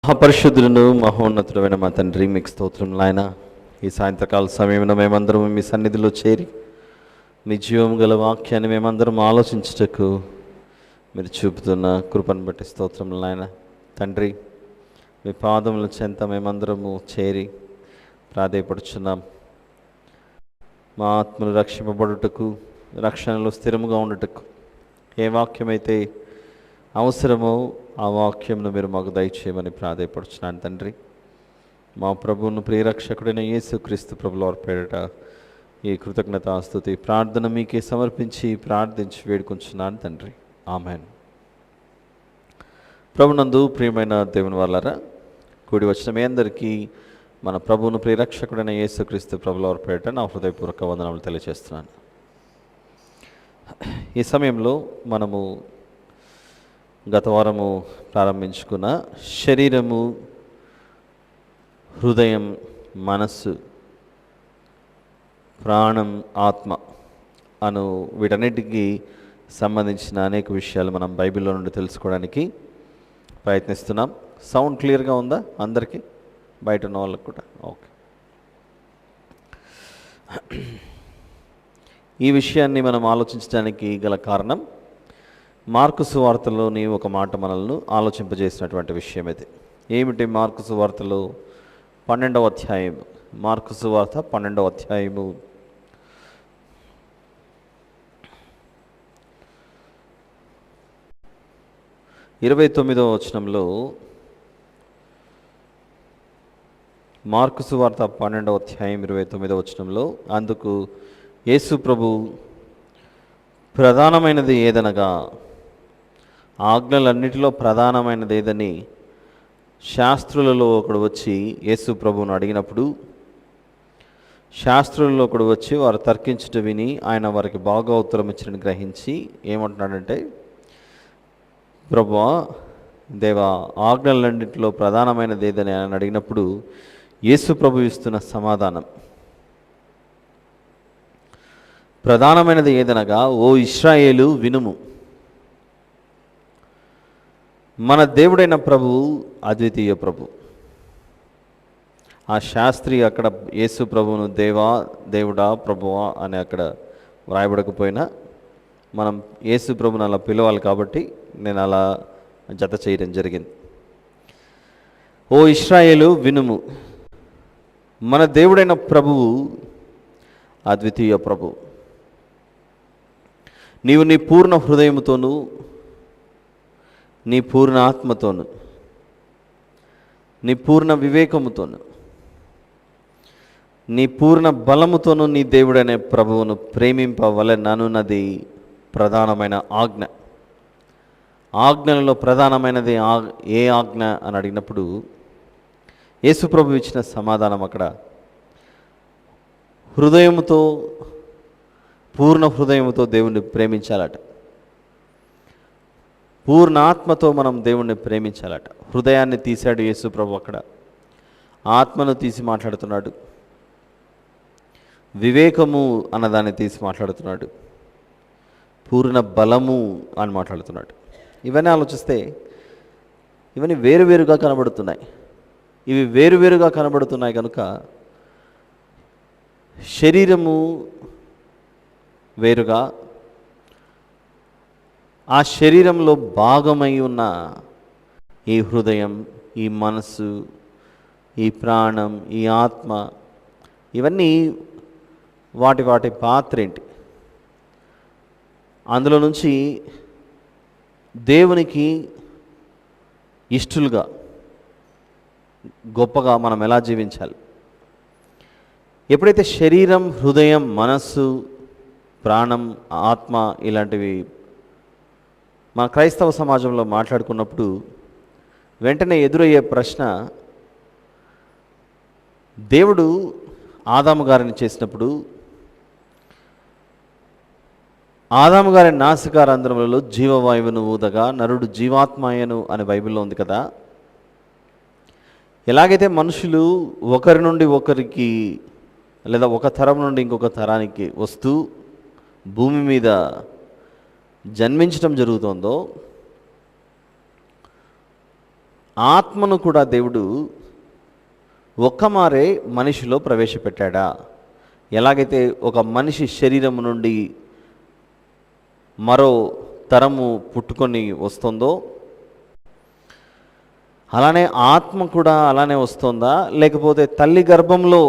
మహాపరిశుద్ధులను మహోన్నతుడైన మా తండ్రి మీకు స్తోత్రం నాయన. ఈ సాయంత్రకాల సమయంలో మేమందరం మీ సన్నిధిలో చేరి మీ జీవం గల వాక్యాన్ని మేమందరం ఆలోచించుటకు మీరు చూపుతున్న కృపను బట్టి స్తోత్రం నాయన. తండ్రి, మీ పాదముల చెంత మేమందరము చేరి ప్రాధేయపడుచున్నాం. మా ఆత్మను రక్షింపబడుటకు, రక్షణలో స్థిరముగా ఉండుటకు ఏ వాక్యమైతే అవసరమో ఆ వాక్యంను మీరు మాకు దయచేయమని ప్రాధేయపడుచున్నాను తండ్రి. మా ప్రభువును ప్రియరక్షకుడైన యేసుక్రీస్తు ప్రభుల పేరిట ఈ కృతజ్ఞతాస్తుతి ప్రార్థన మీకే సమర్పించి ప్రార్థించి వేడుకొంచున్నాను తండ్రి. ఆమెన్. ప్రభునందు ప్రియమైన దేవుని వాళ్ళారా, కూడి వచ్చిన మీ అందరికీ మన ప్రభువును ప్రియరక్షకుడైన యేసుక్రీస్తు ప్రభుల పేరిట నా హృదయపూర్వక వందనములు తెలియజేస్తున్నాను. ఈ సమయంలో మనము గత వారము ప్రారంభించుకున్న శరీరము, హృదయం, మనస్సు, ప్రాణం, ఆత్మ అను వీటన్నిటికీ సంబంధించిన అనేక విషయాలు మనం బైబిల్లో నుండి తెలుసుకోవడానికి ప్రయత్నిస్తున్నాం. సౌండ్ క్లియర్గా ఉందా అందరికీ? బయట ఉన్న వాళ్ళకు కూడా ఓకే. ఈ విషయాన్ని మనం ఆలోచించడానికి గల కారణం మార్కు సువార్తలోని ఒక మాట మనల్ని ఆలోచింపజేసినటువంటి విషయం ఇది. ఏమిటి? మార్కు సువార్తలో 12వ అధ్యాయం, మార్కు సువార్త 12వ అధ్యాయము 29వ వచనంలో, మార్కు సువార్త 12వ అధ్యాయం 29వ వచనంలో, అందుకు యేసు ప్రభు ప్రధానమైనది ఏదనగా, ఆజ్ఞలన్నిటిలో ప్రధానమైనది ఏదని శాస్త్రులలో ఒకడు వచ్చి యేసు ప్రభువును అడిగినప్పుడు, శాస్త్రులలో ఒకడు వచ్చి వారు తర్కించుట విని ఆయన వారికి బాగా ఉత్తరం ఇచ్చినని గ్రహించి ఏమంటున్నాడంటే, ప్రభువా, దేవా, ఆజ్ఞలన్నింటిలో ప్రధానమైనది ఏదని ఆయన అడిగినప్పుడు యేసు ప్రభు ఇస్తున్న సమాధానం ప్రధానమైనది ఏదనగా, ఓ ఇశ్రాయేలు వినుము, మన దేవుడైన ప్రభువు అద్వితీయ ప్రభు. ఆ శాస్త్రి అక్కడ యేసు ప్రభువును దేవా, దేవుడా, ప్రభువా అని అక్కడ వ్రాయబడకపోయినా మనం యేసు ప్రభుని అలా పిలవాలి కాబట్టి నేను అలా జత చేయడం జరిగింది. ఓ ఇశ్రాయేలు వినుము, మన దేవుడైన ప్రభువు అద్వితీయ ప్రభు. నీవు నీ పూర్ణ హృదయముతోనూ, నీ పూర్ణ ఆత్మతోను, నీ పూర్ణ వివేకముతోను, నీ పూర్ణ బలముతోనూ నీ దేవుడనే ప్రభువును ప్రేమింపవలెననున్నది ప్రధానమైన ఆజ్ఞ. ఆజ్ఞలలో ప్రధానమైనది ఏ ఆజ్ఞ అని అడిగినప్పుడు యేసు ప్రభు ఇచ్చిన సమాధానం అక్కడ హృదయముతో, పూర్ణ హృదయముతో దేవుణ్ణి ప్రేమించాలట. పూర్ణ ఆత్మతో మనం దేవుణ్ణి ప్రేమించాలట. హృదయాన్ని తీశాడు యేసు ప్రభు, అక్కడ ఆత్మను తీసి మాట్లాడుతున్నాడు, వివేకము అన్నదాన్ని తీసి మాట్లాడుతున్నాడు, పూర్ణ బలము అని మాట్లాడుతున్నాడు. ఇవన్నీ ఆలోచిస్తే ఇవన్నీ వేరువేరుగా కనబడుతున్నాయి. ఇవి వేరువేరుగా కనబడుతున్నాయి కనుక శరీరము వేరుగా, ఆ శరీరంలో భాగమై ఉన్న ఈ హృదయం, ఈ మనస్సు, ఈ ప్రాణం, ఈ ఆత్మ, ఇవన్నీ వాటి వాటి పాత్ర ఏంటి, అందులో నుంచి దేవునికి ఇష్టలుగా గొప్పగా మనం ఎలా జీవించాలి. ఎప్పుడైతే శరీరం, హృదయం, మనస్సు, ప్రాణం, ఆత్మ ఇలాంటివి మన క్రైస్తవ సమాజంలో మాట్లాడుకున్నప్పుడు వెంటనే ఎదురయ్యే ప్రశ్న, దేవుడు ఆదాము గారిని చేసినప్పుడు ఆదాము గారి నాసికారంధ్రములలో జీవవాయువును ఊదగా నరుడు జీవాత్మాయను అని బైబిల్లో ఉంది కదా. ఎలాగైతే మనుషులు ఒకరి నుండి ఒకరికి లేదా ఒక తరం నుండి ఇంకొక తరానికి వస్తూ భూమి మీద జన్మించడం జరుగుతుందో, ఆత్మను కూడా దేవుడు ఒక్కమారే మనిషిలో ప్రవేశపెట్టాడా? ఎలాగైతే ఒక మనిషి శరీరం నుండి మరో తరము పుట్టుకొని వస్తుందో, అలానే ఆత్మ కూడా అలానే వస్తుందా? లేకపోతే తల్లి గర్భంలో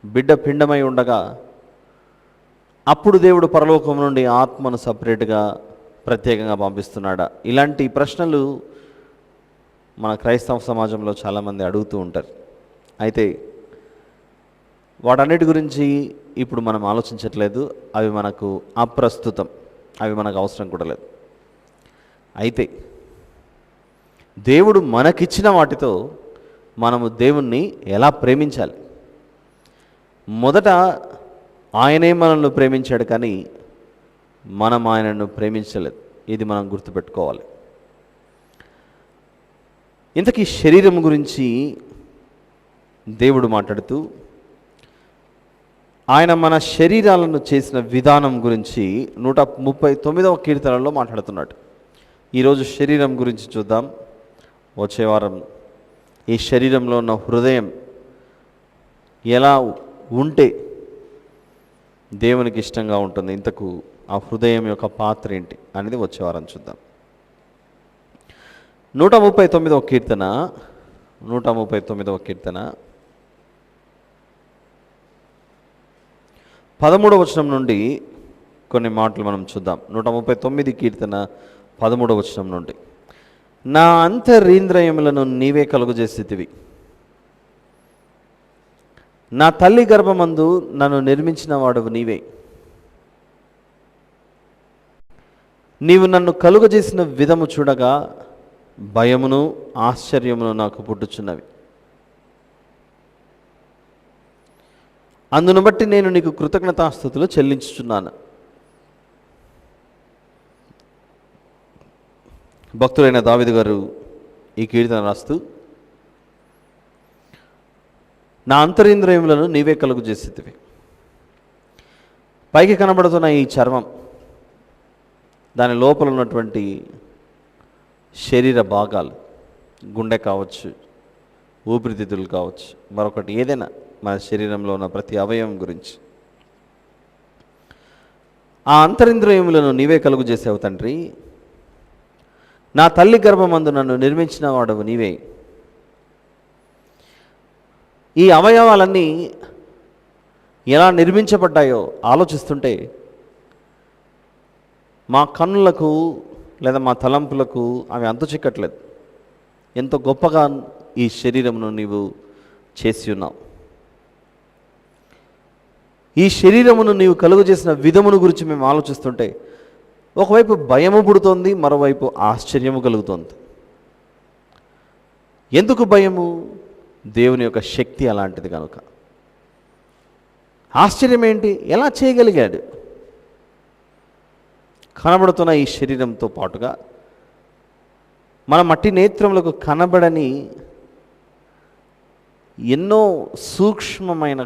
బిడ్డ పిండమై ఉండగా అప్పుడు దేవుడు పరలోకం నుండి ఆత్మను సపరేట్గా ప్రత్యేకంగా పంపిస్తున్నాడా? ఇలాంటి ప్రశ్నలు మన క్రైస్తవ సమాజంలో చాలామంది అడుగుతూ ఉంటారు. అయితే వాటన్నిటి గురించి ఇప్పుడు మనం ఆలోచించట్లేదు. అవి మనకు అప్రస్తుతం, అవి మనకు అవసరం కూడా లేదు. అయితే దేవుడు మనకిచ్చిన వాటితో మనము దేవుణ్ణి ఎలా ప్రేమించాలి? మొదట ఆయనే మనల్ని ప్రేమించాడు, కానీ మనం ఆయనను ప్రేమించలేదు. ఇది మనం గుర్తుపెట్టుకోవాలి. ఇంతకీ శరీరం గురించి దేవుడు మాట్లాడుతూ ఆయన మన శరీరాలను చేసిన విధానం గురించి 139వ కీర్తనలో మాట్లాడుతున్నాడు. ఈరోజు శరీరం గురించి చూద్దాం. వచ్చే వారం ఈ శరీరంలో ఉన్న హృదయం ఎలా ఉంటే దేవునికి ఇష్టంగా ఉంటుంది, ఇంతకు ఆ హృదయం యొక్క పాత్ర ఏంటి అనేది వచ్చే వారం చూద్దాం. 139వ కీర్తన 13వ వచనం నుండి కొన్ని మాటలు మనం చూద్దాం. 139 కీర్తన 13వ వచనం నుండి, నా అంతరింద్రియములను నీవే కలుగజేసితివి, నా తల్లి గర్భమందు నన్ను నిర్మించిన వాడవు నీవే, నీవు నన్ను కలుగజేసిన విధము చూడగా భయమును ఆశ్చర్యమును నాకు పుట్టుచున్నవి. అందును బట్టి నేను నీకు కృతజ్ఞతాస్తుతులు చెల్లించుచున్నాను. భక్తుడైన దావీదు గారు ఈ కీర్తన రాస్తూ, నా అంతరింద్రియములను నీవే కలుగు చేసేటివి. పైకి కనబడుతున్న ఈ చర్మం, దాని లోపల ఉన్నటువంటి శరీర భాగాలు, గుండె కావచ్చు, ఊపిరితిత్తులు కావచ్చు, మరొకటి ఏదైనా మన శరీరంలో ఉన్న ప్రతి అవయవం గురించి, ఆ అంతరింద్రియములను నీవే కలుగు చేసావు తండ్రి. నా తల్లి గర్భమందు నన్ను నిర్మించిన వాడవు నీవే. ఈ అవయవాలన్నీ ఎలా నిర్మించబడ్డాయో ఆలోచిస్తుంటే మా కన్నులకు లేదా మా తలంపులకు అవి అంతు చిక్కట్లేదు. ఎంతో గొప్పగా ఈ శరీరమును నీవు చేసి ఉన్నావు. ఈ శరీరమును నీవు కలుగు చేసిన విధమును గురించి మేము ఆలోచిస్తుంటే ఒకవైపు భయము పుడుతోంది, మరోవైపు ఆశ్చర్యము కలుగుతోంది. ఎందుకు భయము? దేవుని యొక్క శక్తి అలాంటిది కనుక. ఆశ్చర్యం ఏంటి? ఎలా చేయగలిగాడు? కనబడుతున్న ఈ శరీరంతో పాటుగా మన మట్టి నేత్రములకు కనబడని ఎన్నో సూక్ష్మమైన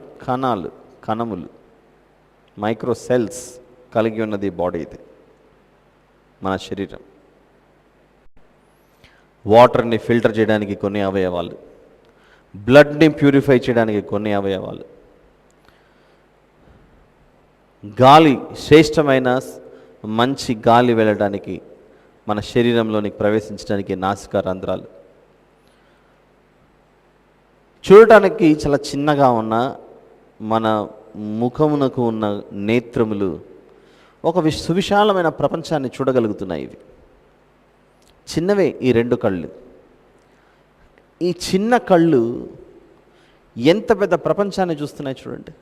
కణములు, మైక్రో సెల్స్ కలిగి ఉన్నది బాడీ. ఇది మన శరీరం. వాటర్ని ఫిల్టర్ చేయడానికి కొన్ని అవయవాలు, బ్లడ్ని ప్యూరిఫై చేయడానికి కొన్ని అవయవాలు, గాలి, శ్రేష్టమైన మంచి గాలి వెళ్ళడానికి మన శరీరంలోనికి ప్రవేశించడానికి నాసికా రంధ్రాలు, చూడటానికి చాలా చిన్నగా ఉన్న మన ముఖమునకు ఉన్న నేత్రములు ఒక సువిశాలమైన ప్రపంచాన్ని చూడగలుగుతున్నాయి. ఇవి చిన్నవే ఈ రెండు కళ్ళు. ఈ చిన్న కళ్ళు ఎంత పెద్ద ప్రపంచాన్ని చూస్తున్నాయి చూడండి.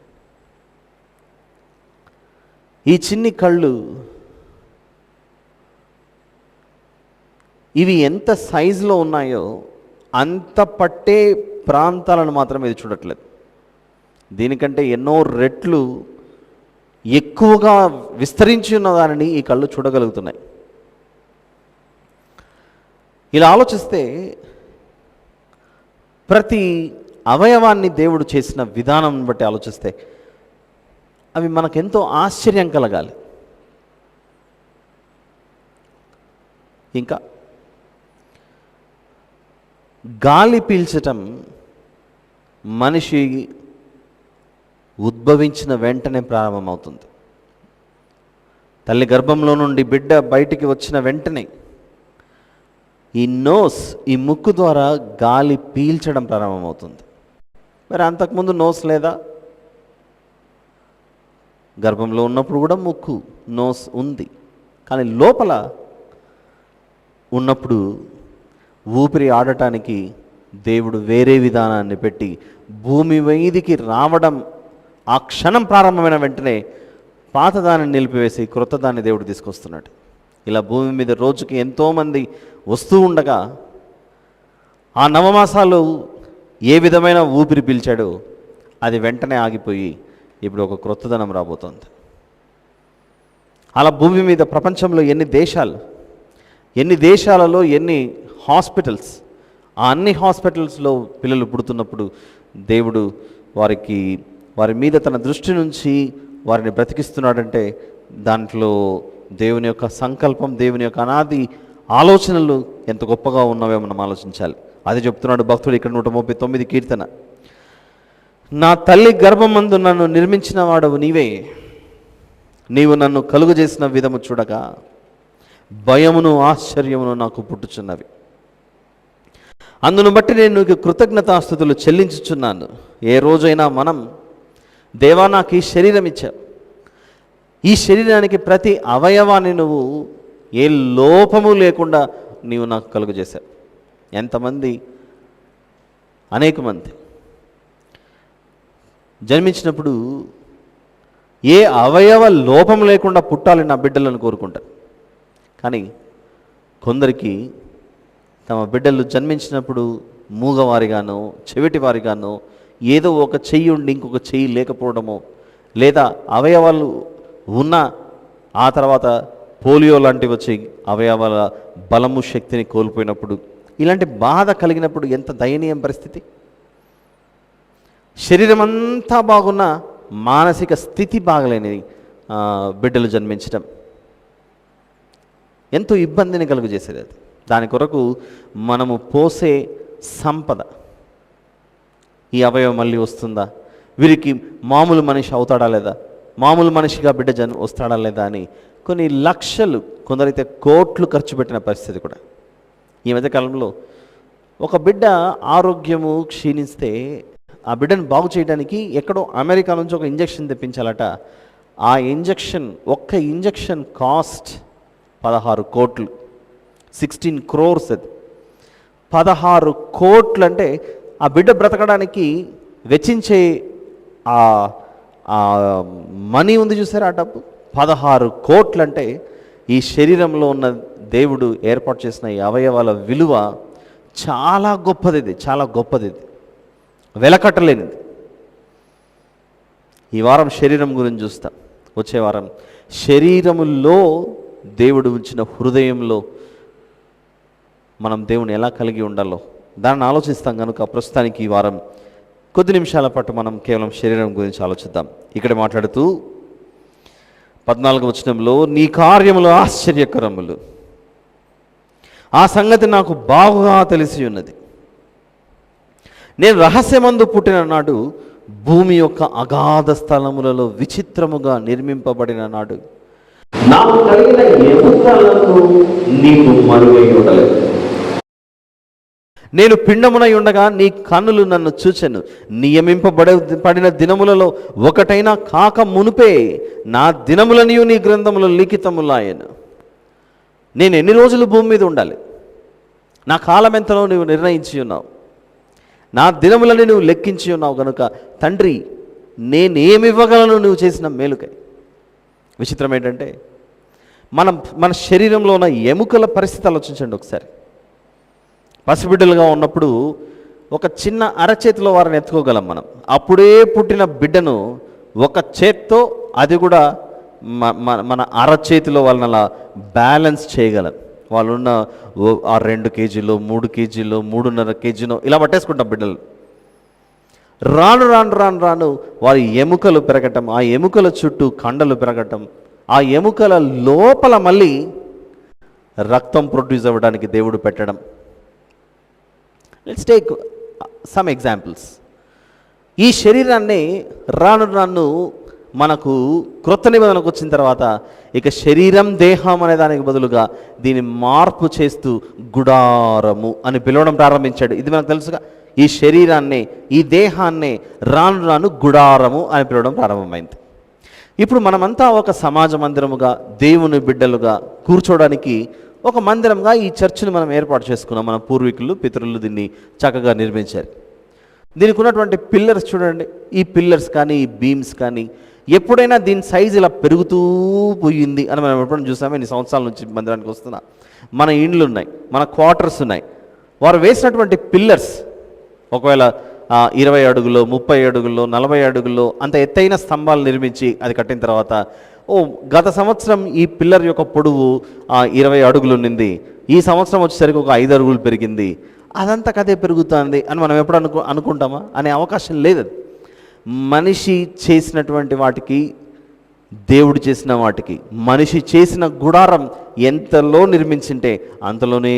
ఈ చిన్ని కళ్ళు ఇవి ఎంత సైజులో ఉన్నాయో అంత పట్టే ప్రాంతాలను మాత్రం ఇది చూడట్లేదు. దీనికంటే ఎన్నో రెట్లు ఎక్కువగా విస్తరించి ఉన్న దానిని ఈ కళ్ళు చూడగలుగుతున్నాయి. ఇలా ఆలోచిస్తే ప్రతి అవయవాన్ని దేవుడు చేసిన విధానం బట్టి ఆలోచిస్తే అవి మనకెంతో ఆశ్చర్యం కలగాలి. ఇంకా గాలి పీల్చటం మనిషి ఉద్భవించిన వెంటనే ప్రారంభమవుతుంది. తల్లి గర్భంలో నుండి బిడ్డ బయటికి వచ్చిన వెంటనే ఈ నోస్, ఈ ముక్కు ద్వారా గాలి పీల్చడం ప్రారంభమవుతుంది. మరి అంతకుముందు నోస్ లేదా? గర్భంలో ఉన్నప్పుడు కూడా ముక్కు, నోస్ ఉంది. కానీ లోపల ఉన్నప్పుడు ఊపిరి ఆడటానికి దేవుడు వేరే విధానాన్ని పెట్టి భూమి మీదికి రావడం ఆ క్షణం ప్రారంభమైన వెంటనే పాతదాన్ని నిలిపివేసి క్రొత్తదాన్ని దేవుడు తీసుకొస్తున్నాడు. ఇలా భూమి మీద రోజుకి ఎంతోమంది వస్తూ ఉండగా ఆ నవమాసాలు ఏ విధమైన ఊపిరి పీల్చాడో అది వెంటనే ఆగిపోయి ఇప్పుడు ఒక క్రొత్తదనం రాబోతోంది. అలా భూమి మీద ప్రపంచంలో ఎన్ని దేశాలలో ఎన్ని హాస్పిటల్స్, ఆ అన్ని హాస్పిటల్స్లో పిల్లలు పుడుతున్నప్పుడు దేవుడు వారి మీద తన దృష్టి నుంచి వారిని బ్రతికిస్తున్నాడంటే దాంట్లో దేవుని యొక్క సంకల్పం, దేవుని యొక్క అనాది ఆలోచనలు ఎంత గొప్పగా ఉన్నవో మనం ఆలోచించాలి. అది చెప్తున్నాడు భక్తుడు ఇక్కడ 139 కీర్తన. నా తల్లి గర్భమందు నన్ను నిర్మించిన వాడవు నీవే, నీవు నన్ను కలుగజేసిన విధము చూడగా భయమును ఆశ్చర్యమును నాకు పుట్టుచున్నవి. అందును బట్టి నేను నీకు కృతజ్ఞతాస్తుతులు చెల్లించుచున్నాను. ఏ రోజైనా మనం, దేవా నాకు ఈ శరీరం ఇచ్చావు, ఈ శరీరానికి ప్రతి అవయవాన్ని నువ్వు ఏ లోపము లేకుండా నీవు నాకు కలుగజేశావు. ఎంతమంది, అనేక మంది జన్మించినప్పుడు ఏ అవయవ లోపం లేకుండా పుట్టాలి నా బిడ్డలను కోరుకుంటారు. కానీ కొందరికి తమ బిడ్డలు జన్మించినప్పుడు మూగవారిగానో చెవిటివారిగానో, ఏదో ఒక చెయ్యి ఉండి ఇంకొక చెయ్యి లేకపోవడమో, లేదా అవయవాలు ఉన్న ఆ తర్వాత పోలియో లాంటివి వచ్చి అవయవాల బలము శక్తిని కోల్పోయినప్పుడు, ఇలాంటి బాధ కలిగినప్పుడు ఎంత దయనీయం పరిస్థితి. శరీరం అంతా బాగున్న మానసిక స్థితి బాగలేని బిడ్డలు జన్మించడం ఎంతో ఇబ్బందిని కలుగజేసేది. అది దాని కొరకు మనము పోసే సంపద, ఈ అవయవం మళ్ళీ వస్తుందా, వీరికి మామూలు మనిషి అవుతాడా లేదా, మామూలు మనిషిగా బిడ్డ వస్తాడా లేదా అని కొన్ని లక్షలు, కొందరైతే కోట్లు ఖర్చు పెట్టిన పరిస్థితి కూడా. ఈ మధ్యకాలంలో ఒక బిడ్డ ఆరోగ్యము క్షీణిస్తే ఆ బిడ్డను బాగు చేయడానికి ఎక్కడో అమెరికా నుంచి ఒక ఇంజెక్షన్ తెప్పించాలట. ఆ ఇంజెక్షన్, ఒక్క ఇంజెక్షన్ కాస్ట్ 16 కోట్లు, 16 crores. అది 16 కోట్లు అంటే ఆ బిడ్డ బ్రతకడానికి వెచ్చించే ఆ మనీ ఉంది చూసారా, ఆ డబ్బు 16 కోట్లు. అంటే ఈ శరీరంలో ఉన్న దేవుడు ఏర్పాటు చేసిన ఈ అవయవాల విలువ చాలా గొప్పది, ఇది చాలా గొప్పది, ఇది వెలకట్టలేనిది. ఈ వారం శరీరం గురించి చూస్తాం. వచ్చే వారం శరీరములో దేవుడు ఉంచిన హృదయంలో మనం దేవుని ఎలా కలిగి ఉండాలో దాన్ని ఆలోచిస్తాం. కనుక ప్రస్తుతానికి ఈ వారం కొద్ది నిమిషాల పాటు మనం కేవలం శరీరం గురించి ఆలోచిద్దాం. ఇక్కడ మాట్లాడుతూ 14వ వచనంలో, నీ కార్యములు ఆశ్చర్యకరములు, ఆ సంగతి నాకు బాగా తెలిసి ఉన్నది. నేను రహస్యమందు పుట్టిన నాడు, భూమి యొక్క అగాధ స్థలములలో విచిత్రముగా నిర్మింపబడిన నాడు, నాకు కలిగిన ఎముకలను నీకు మరుగై ఉండలేదు. నేను పిండమునై ఉండగా నీ కన్నులు నన్ను చూచెను. నియమింపబడిన దినములలో ఒకటైనా కాక మునుపే నా దినములనియు నీ గ్రంథములో లిఖితములాయను. నేను ఎన్ని రోజులు భూమి మీద ఉండాలి, నా కాలం ఎంతలో నువ్వు నిర్ణయించి ఉన్నావు, నా దినములని నువ్వు లెక్కించి ఉన్నావు. కనుక తండ్రి, నేనేమివ్వగలను నువ్వు చేసిన మేలుకై. విచిత్రం ఏంటంటే మన శరీరంలో ఉన్న ఎముకల పరిస్థితి ఆలోచించండి ఒకసారి. పసిబిడ్డలుగా ఉన్నప్పుడు ఒక చిన్న అరచేతిలో వారిని ఎత్తుకోగలం మనం. అప్పుడే పుట్టిన బిడ్డను ఒక చేత్తో, అది కూడా మన అరచేతిలో వాళ్ళని అలా బ్యాలెన్స్ చేయగలం. వాళ్ళున్న 2 కేజీలో 3 కేజీలో 3.5 కేజీలో ఇలా పట్టేసుకుంటాం బిడ్డలు. రాను రాను రాను రాను వారి ఎముకలు పెరగటం, ఆ ఎముకల చుట్టూ కండలు పెరగటం, ఆ ఎముకల లోపల మళ్ళీ రక్తం ప్రొడ్యూస్ అవ్వడానికి దేవుడు పెట్టడం, లెట్స్ టేక్ సమ్ ఎగ్జాంపుల్స్. ఈ శరీరాన్ని రాను రాను మనకు క్రొత్త నిబంధనకు వచ్చిన తర్వాత ఇక శరీరం దేహం అనే దానికి బదులుగా దీన్ని మార్పు చేస్తూ గుడారము అని పిలవడం ప్రారంభించాడు. ఇది మనకు తెలుసుగా. ఈ శరీరాన్ని, ఈ దేహాన్ని రాను రాను గుడారము అని పిలవడం ప్రారంభమైంది. ఇప్పుడు మనమంతా ఒక సమాజ మందిరముగా, దేవుని బిడ్డలుగా కూర్చోవడానికి ఒక మందిరంగా ఈ చర్చిని మనం ఏర్పాటు చేసుకున్నాం. మన పూర్వీకులు, పితరులు దీన్ని చక్కగా నిర్మించారు. దీనికి ఉన్నటువంటి పిల్లర్స్ చూడండి. ఈ పిల్లర్స్ కానీ, ఈ బీమ్స్ కానీ ఎప్పుడైనా దీని సైజు ఇలా పెరుగుతూ పోయింది అని మనం ఎప్పుడైనా చూసామో? ఇన్ని సంవత్సరాల నుంచి మందిరానికి వస్తున్నా మన ఇండ్లు ఉన్నాయి, మన క్వార్టర్స్ ఉన్నాయి. వారు వేసినటువంటి పిల్లర్స్ ఒకవేళ 20 అడుగుల్లో, 30 అడుగుల్లో, 40 అడుగుల్లో అంత ఎత్తైన స్తంభాలు నిర్మించి అది కట్టిన తర్వాత గత సంవత్సరం ఈ పిల్లర్ యొక్క పొడవు 20 అడుగులు ఉన్నింది, ఈ సంవత్సరం వచ్చేసరికి ఒక 5 అడుగులు పెరిగింది, అదంతా కదే పెరుగుతుంది అని మనం ఎప్పుడు అనుకుంటామా? అనే అవకాశం లేదు. మనిషి చేసినటువంటి వాటికి, దేవుడు చేసిన వాటికి, మనిషి చేసిన గుడారం ఎంతలో నిర్మించింటే అంతలోనే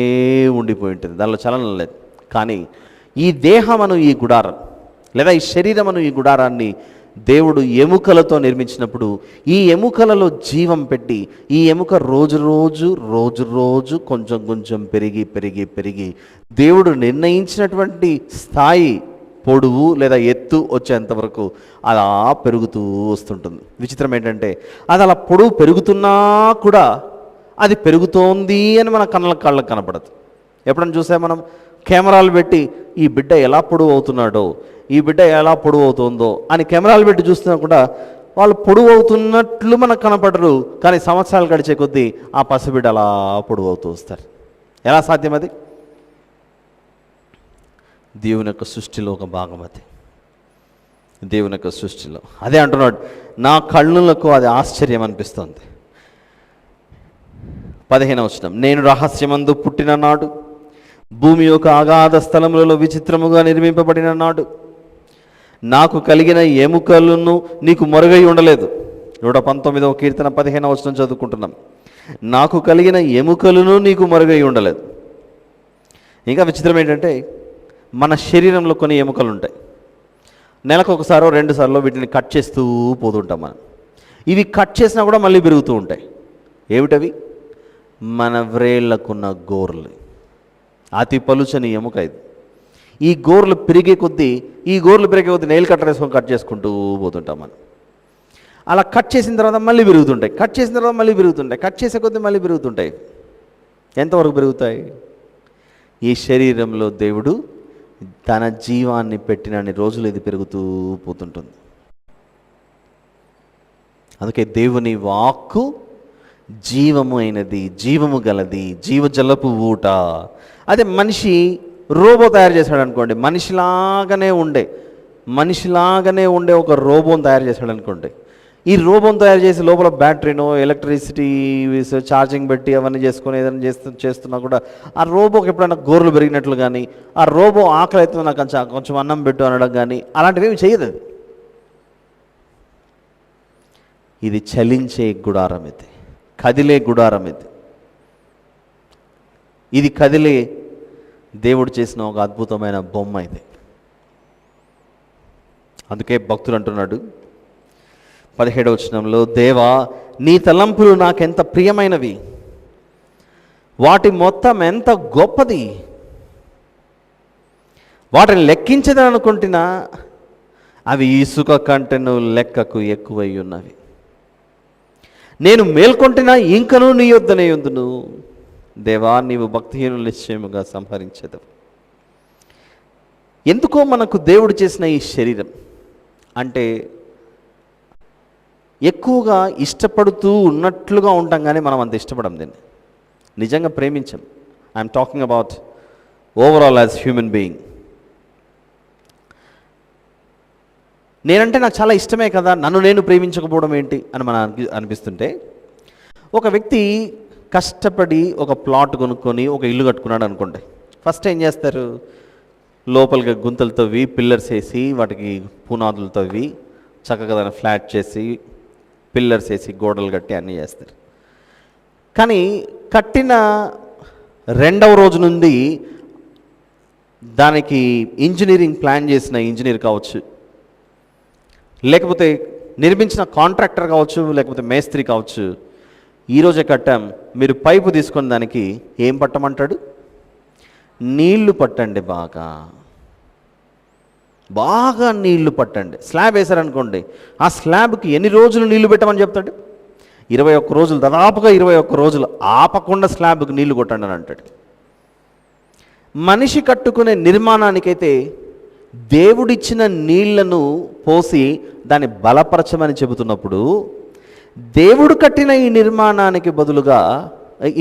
ఉండిపోయి ఉంటుంది, దానిలో చలనం లేదు. కానీ ఈ దేహమను ఈ గుడారం లేదా ఈ శరీరమును ఈ గుడారాన్ని దేవుడు ఎముకలతో నిర్మించినప్పుడు ఈ ఎముకలలో జీవం పెట్టి ఈ ఎముక రోజు రోజు కొంచెం కొంచెం పెరిగి పెరిగి పెరిగి దేవుడు నిర్ణయించినటువంటి స్థాయి, పొడవు లేదా ఎత్తు వచ్చేంతవరకు అలా పెరుగుతూ వస్తుంటుంది. విచిత్రం ఏంటంటే అది అలా పొడవు పెరుగుతున్నా కూడా అది పెరుగుతోంది అని మన కళ్ళకు కనపడదు. ఎప్పుడైనా చూసా మనం కెమెరాలు పెట్టి ఈ బిడ్డ ఎలా పొడవు అవుతున్నాడో, ఈ బిడ్డ ఎలా పొడవు అవుతుందో అని కెమెరాలు పెట్టి చూస్తున్నా కూడా వాళ్ళు పొడవు అవుతున్నట్లు మనకు కనపడరు. కానీ సంవత్సరాలు గడిచే కొద్దీ ఆ పసిబిడ్డ అలా పొడవు అవుతూ వస్తారు. ఎలా సాధ్యం అది? దేవుని యొక్క సృష్టిలో ఒక భాగం అది. దేవుని యొక్క సృష్టిలో అదే అంటున్నాడు, నా కళ్ళులకు అది ఆశ్చర్యం అనిపిస్తుంది. 15వ వచనం, నేను రహస్యమందు పుట్టిన నాడు, భూమి యొక్క అగాధ స్థలములలో విచిత్రముగా నిర్మింపబడిన నాడు, నాకు కలిగిన ఎముకలను నీకు మరుగై ఉండలేదు. 119వ కీర్తన 15వ వచనం చదువుకుంటున్నాం. నాకు కలిగిన ఎముకలను నీకు మరుగై ఉండలేదు. ఇంకా విచిత్రం ఏంటంటే మన శరీరంలో కొన్ని ఎముకలు ఉంటాయి. నెలకు ఒకసారో 2 సార్లు వీటిని కట్ చేస్తూ పోతుంటాం మనం. ఇవి కట్ చేసినా కూడా మళ్ళీ పెరుగుతూ ఉంటాయి. ఏమిటవి? మన వ్రేళ్లకున్న గోర్లు. అతి పలుచని ఎముక ఇది. ఈ గోర్లు పెరిగే కొద్దీ నెయిల్ కట్టర్ వేసుకొని కట్ చేసుకుంటూ పోతుంటాం మనం. అలా కట్ చేసిన తర్వాత మళ్ళీ పెరుగుతుంటాయి, కట్ చేసిన తర్వాత మళ్ళీ పెరుగుతుంటాయి, కట్ చేసే కొద్దీ మళ్ళీ పెరుగుతుంటాయి. ఎంతవరకు పెరుగుతాయి? ఈ శరీరంలో దేవుడు తన జీవాన్ని పెట్టినన్ని రోజులు ఇది పెరుగుతూ పోతుంటుంది. అందుకే దేవుని వాక్కు జీవము అయినది, జీవము గలది, జీవజలపు ఊట. అదే మనిషి రోబో తయారు చేశాడు అనుకోండి, మనిషిలాగానే ఉండే ఒక రోబోని తయారు చేశాడు అనుకోండి. ఈ రోబోని తయారు చేసి లోపల బ్యాటరీనో ఎలక్ట్రిసిటీ ఛార్జింగ్ పెట్టి అవన్నీ చేసుకొని ఏదైనా చేస్తున్నా కూడా ఆ రోబోకి ఎప్పుడైనా గోర్లు పెరిగినట్లు కానీ, ఆ రోబో ఆకలి అవుతుంది నాకు కొంచెం అన్నం పెట్టు అనడం కానీ అలాంటివి ఏమి చేయదు. ఇది చలించే గుడారం, ఇది కదిలే గుడారం, ఇది కదిలే దేవుడు చేసిన ఒక అద్భుతమైన బొమ్మ ఇది. అందుకే భక్తుడు అంటున్నాడు 17వ వచనంలో, దేవా నీ తలంపులు నాకెంత ప్రియమైనవి, వాటి మొత్తం ఎంత గొప్పది, వాటిని లెక్కించదని అనుకుంటున్నా అవి ఇసుక కంటెను లెక్కకు ఎక్కువై ఉన్నవి. నేను మేల్కొంటున్నా ఇంకనూ నీ యొద్దనే ఉందును. దేవా నీవు భక్తిహీనులు నిశ్చయముగా సంహరించదవు. ఎందుకో మనకు దేవుడు చేసిన ఈ శరీరం అంటే ఎక్కువగా ఇష్టపడుతూ ఉన్నట్లుగా ఉంటాం, కానీ మనం అంత ఇష్టపడం, దీన్ని నిజంగా ప్రేమించం. I'm talking about overall as human being. నేనంటే నాకు చాలా ఇష్టమే కదా, నన్ను నేను ప్రేమించకపోవడం ఏంటి అని మనకు అనిపిస్తుంటే, ఒక వ్యక్తి కష్టపడి ఒక ప్లాట్ కొనుక్కొని ఒక ఇల్లు కట్టుకున్నాడు అనుకోండి. ఫస్ట్ ఏం చేస్తారు? లోపలికి గుంతలు తవ్వి, పిల్లర్స్ వేసి, వాటికి పునాదులు తవ్వి, చక్కగా దాన్ని ఫ్లాట్ చేసి, పిల్లర్స్ వేసి, గోడలు కట్టి అన్నీ చేస్తారు. కానీ కట్టిన 2వ రోజు నుండి దానికి ఇంజనీరింగ్ ప్లాన్ చేసిన ఇంజనీర్ కావచ్చు, లేకపోతే నిర్మించిన కాంట్రాక్టర్ కావచ్చు, లేకపోతే మేస్త్రి కావచ్చు. ఈరోజే కట్టాం, మీరు పైపు తీసుకొని దానికి ఏం పట్టమంటాడు? నీళ్లు పట్టండి, బాగా బాగా నీళ్లు పట్టండి. స్లాబ్ వేశారనుకోండి, ఆ స్లాబ్కి ఎన్ని రోజులు నీళ్లు పెట్టమని చెప్తాడు? 21 రోజులు, దాదాపుగా 21 రోజులు ఆపకుండా స్లాబ్కి నీళ్లు కొట్టండి అని అంటాడు. మనిషి కట్టుకునే నిర్మాణానికైతే దేవుడిచ్చిన నీళ్లను పోసి దాన్ని బలపరచమని చెబుతున్నప్పుడు, దేవుడు కట్టిన ఈ నిర్మాణానికి బదులుగా,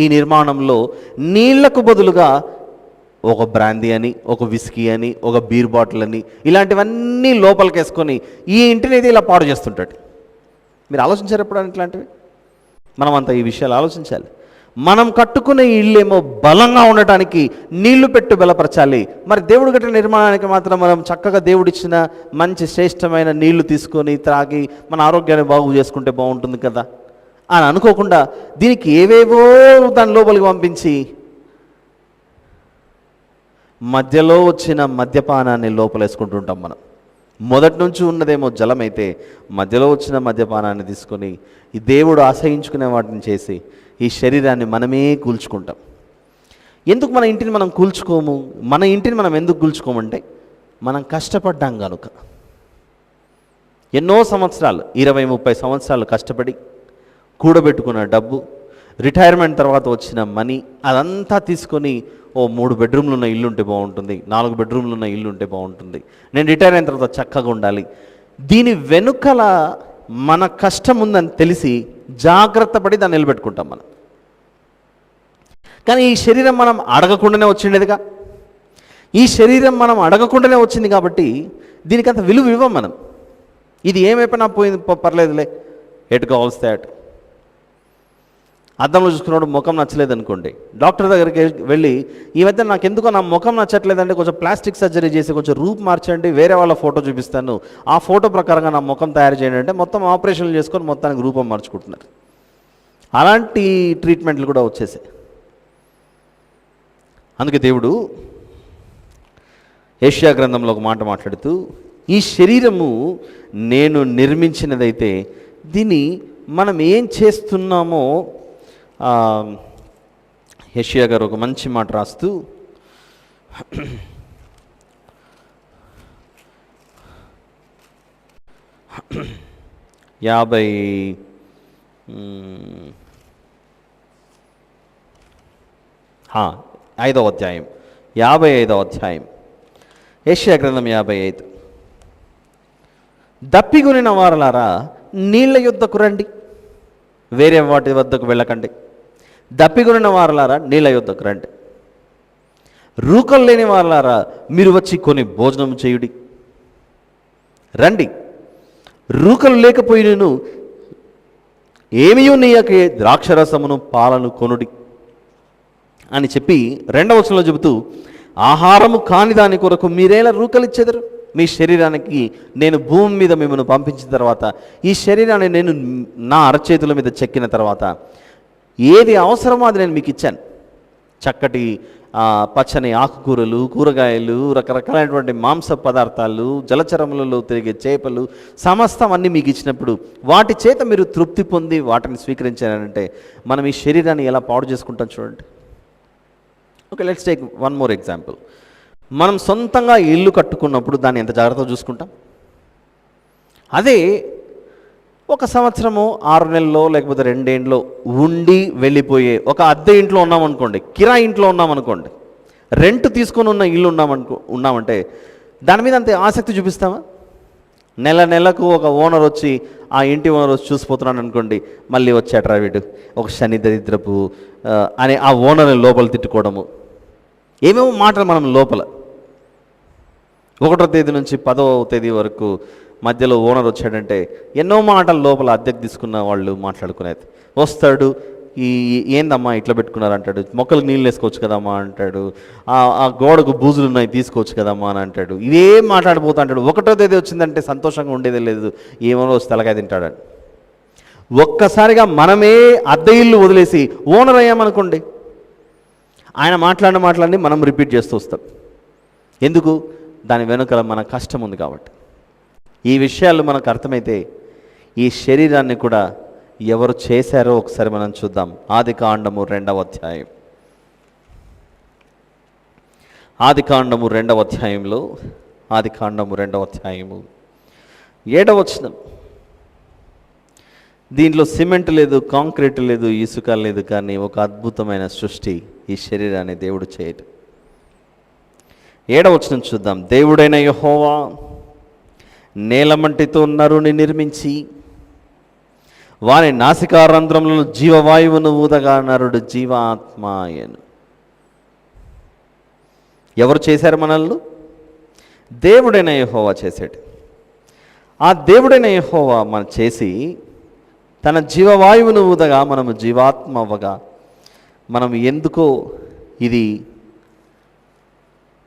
ఈ నిర్మాణంలో నీళ్లకు బదులుగా ఒక బ్రాందీ అని, ఒక విస్కీ అని, ఒక బీర్ బాటిల్ అని, ఇలాంటివన్నీ లోపలికి వేసుకొని ఈ ఇంటిని అయితే ఇలా పాడు చేస్తుంటాడు. మీరు ఆలోచించారు ఎప్పుడు ఇట్లాంటివి? మనమంతా ఈ విషయాలు ఆలోచించాలి. మనం కట్టుకునే ఇల్లేమో బలంగా ఉండటానికి నీళ్లు పెట్టు బలపరచాలి. మరి దేవుడు కట్టిన నిర్మాణానికి మాత్రం మనం చక్కగా దేవుడిచ్చిన మంచి శ్రేష్టమైన నీళ్లు తీసుకొని త్రాగి మన ఆరోగ్యాన్ని బాగు చేసుకుంటే బాగుంటుంది కదా అని అనుకోకుండా దీనికి ఏవేవో దాని లోపలికి పంపించి మధ్యలో వచ్చిన మద్యపానాన్ని లోపలేసుకుంటుంటాం మనం. మొదటి నుంచి ఉన్నదేమో జలమైతే మధ్యలో వచ్చిన మద్యపానాన్ని తీసుకొని ఈ దేవుడు ఆశ్రయించుకునే వాటిని చేసి ఈ శరీరాన్ని మనమే కూల్చుకుంటాం. ఎందుకు మన ఇంటిని మనం కూల్చుకోము? మన ఇంటిని మనం ఎందుకు కూల్చుకోమంటే మనం కష్టపడ్డాం కనుక. ఎన్నో సంవత్సరాలు, 20-30 సంవత్సరాలు కష్టపడి కూడబెట్టుకున్న డబ్బు, రిటైర్మెంట్ తర్వాత వచ్చిన మనీ, అదంతా తీసుకొని 3 బెడ్రూమ్లు ఉన్న ఇల్లు ఉంటే బాగుంటుంది, 4 బెడ్రూమ్లు ఉన్న ఇల్లు ఉంటే బాగుంటుంది, నేను రిటైర్ అయిన తర్వాత చక్కగా ఉండాలి. దీని వెనుకల మన కష్టం ఉందని తెలిసి జాగ్రత్త పడి దాన్ని నిలబెట్టుకుంటాం మనం. కానీ ఈ శరీరం మనం అడగకుండానే వచ్చిండేదిగా. ఈ శరీరం మనం అడగకుండానే వచ్చింది కాబట్టి దీనికి అంత విలువ ఇవ్వం మనం. ఇది ఏమైపోయినా పోయింది, పర్లేదులే, ఎటు కావాల్స్తే అటు. అద్దంలో చూసుకున్నాడు, ముఖం నచ్చలేదు అనుకోండి, డాక్టర్ దగ్గరికి వెళ్ళి ఈ మధ్య నాకు ఎందుకో నా ముఖం నచ్చట్లేదంటే కొంచెం ప్లాస్టిక్ సర్జరీ చేసి కొంచెం రూప్ మార్చండి, వేరే వాళ్ళ ఫోటో చూపిస్తాను, ఆ ఫోటో ప్రకారంగా నా ముఖం తయారు చేయండి అంటే మొత్తం ఆపరేషన్లు చేసుకొని మొత్తానికి రూపం మార్చుకుంటున్నారు. అలాంటి ట్రీట్మెంట్లు కూడా వచ్చేసాయి. అందుకే దేవుడు యెషయా గ్రంథంలో ఒక మాట మాట్లాడుతూ, ఈ శరీరము నేను నిర్మించినదైతే దీన్ని మనం ఏం చేస్తున్నామో యెషయా గారు ఒక మంచి మాట రాస్తూ, 55వ అధ్యాయం, 55వ అధ్యాయం, యెషయా గ్రంథం 55. దప్పిగొనిన వారలారా నీళ్ల యొద్దకు రండి, వేరే వాటి వద్దకు వెళ్ళకండి. దప్పిగొనిన వారలారా నీళ్ల యొద్దకు రండి. రూకలు లేని వారలారా మీరు వచ్చి కొని భోజనం చేయుడి. రండి, రూకలు లేకపోయినను ఏమియూ నీయకే ద్రాక్షరసమును పాలను కొనుడి అని చెప్పి 2వ వచనంలో చెబుతూ, ఆహారము కాని దాని కొరకు మీరేలా రూకలిచ్చెదరు? మీ శరీరానికి నేను భూమి మీద మిమ్మల్ని పంపించిన తర్వాత, ఈ శరీరాన్ని నేను నా అరచేతుల మీద చెక్కిన తర్వాత ఏది అవసరమో అది నేను మీకు ఇచ్చాను. చక్కటి పచ్చని ఆకుకూరలు, కూరగాయలు, రకరకాలైనటువంటి మాంస పదార్థాలు, జలచరములలో తిరిగే చేపలు, సమస్తం అన్నీ మీకు ఇచ్చినప్పుడు వాటి చేత మీరు తృప్తి పొంది వాటిని స్వీకరించారంటే మనం ఈ శరీరాన్ని ఎలా పాడు చేసుకుంటాం చూడండి. Okay, let's take one more example. మనం సొంతంగా ఇల్లు కట్టుకున్నప్పుడు దాన్ని ఎంత జాగ్రత్తగా చూసుకుంటాం. అదే 1 సంవత్సరము 6 నెలల్లో లేకపోతే 2 ఏళ్ళలో ఉండి వెళ్ళిపోయే ఒక అద్దె ఇంట్లో ఉన్నామనుకోండి, కిరాయి ఇంట్లో ఉన్నామనుకోండి, రెంట్ తీసుకొని ఉన్న ఇల్లు ఉన్నామంటే దాని మీద అంతే ఆసక్తి చూపిస్తామా? నెలకు ఒక ఓనర్ వచ్చి, ఆ ఇంటి ఓనర్ వచ్చి చూసిపోతున్నాడు అనుకోండి, మళ్ళీ వచ్చాట్రా వీడు, ఒక శని దరిద్రపు అని ఆ ఓనర్ని లోపల తిట్టుకోవడము, ఏమేమో మాటలు మనం లోపల. 1వ తేదీ నుంచి 10వ తేదీ వరకు మధ్యలో ఓనర్ వచ్చాడంటే ఎన్నో మాటలు లోపల అద్దెకు తీసుకున్న వాళ్ళు మాట్లాడుకునేది. వస్తాడు, ఏందమ్మా ఇట్లా పెట్టుకున్నారు అంటాడు, మొక్కలకు నీళ్ళు వేసుకోవచ్చు కదమ్మా అంటాడు, ఆ గోడకు బూజులు ఉన్నాయి తీసుకోవచ్చు కదమ్మా అని అంటాడు. ఇదే మాట్లాడిపోతా అంటాడు. 1వ తేదీ వచ్చిందంటే సంతోషంగా ఉండేదే లేదు, ఏమో వచ్చి తలకాయ తింటాడని. ఒక్కసారిగా మనమే అద్దె ఇల్లు వదిలేసి ఓనర్ అయ్యామనుకోండి, ఆయన మాట్లాడిన మాటలన్నీ మనం రిపీట్ చేస్తూ వస్తాం. ఎందుకు? దాని వెనుకల మన కష్టం ఉంది కాబట్టి. ఈ విషయాలు మనకు అర్థమైతే ఈ శరీరాన్ని కూడా ఎవరు చేశారో ఒకసారి మనం చూద్దాం. ఆదికాండము 2వ అధ్యాయం. ఆదికాండము 2వ అధ్యాయంలో, ఆదికాండము 2వ అధ్యాయము 7వ వచనం. దీంట్లో సిమెంట్ లేదు, కాంక్రీట్ లేదు, ఇసుక లేదు, కానీ ఒక అద్భుతమైన సృష్టి ఈ శరీరాన్ని దేవుడు చేయడు. 7వ వచనం చూద్దాం. దేవుడైన యెహోవా నేలమంటితో నరుని నిర్మించి వాని నాసికారంధ్రములను జీవవాయువును ఊదగా నరుడు జీవాత్మ అయ్యను. ఎవరు చేశారు మనల్ని? దేవుడైన యెహోవా చేశాడు. ఆ దేవుడైన యెహోవా మనం చేసి తన జీవవాయువును ఊదగా మనము జీవాత్మ అవ్వగా, మనం ఎందుకో ఇది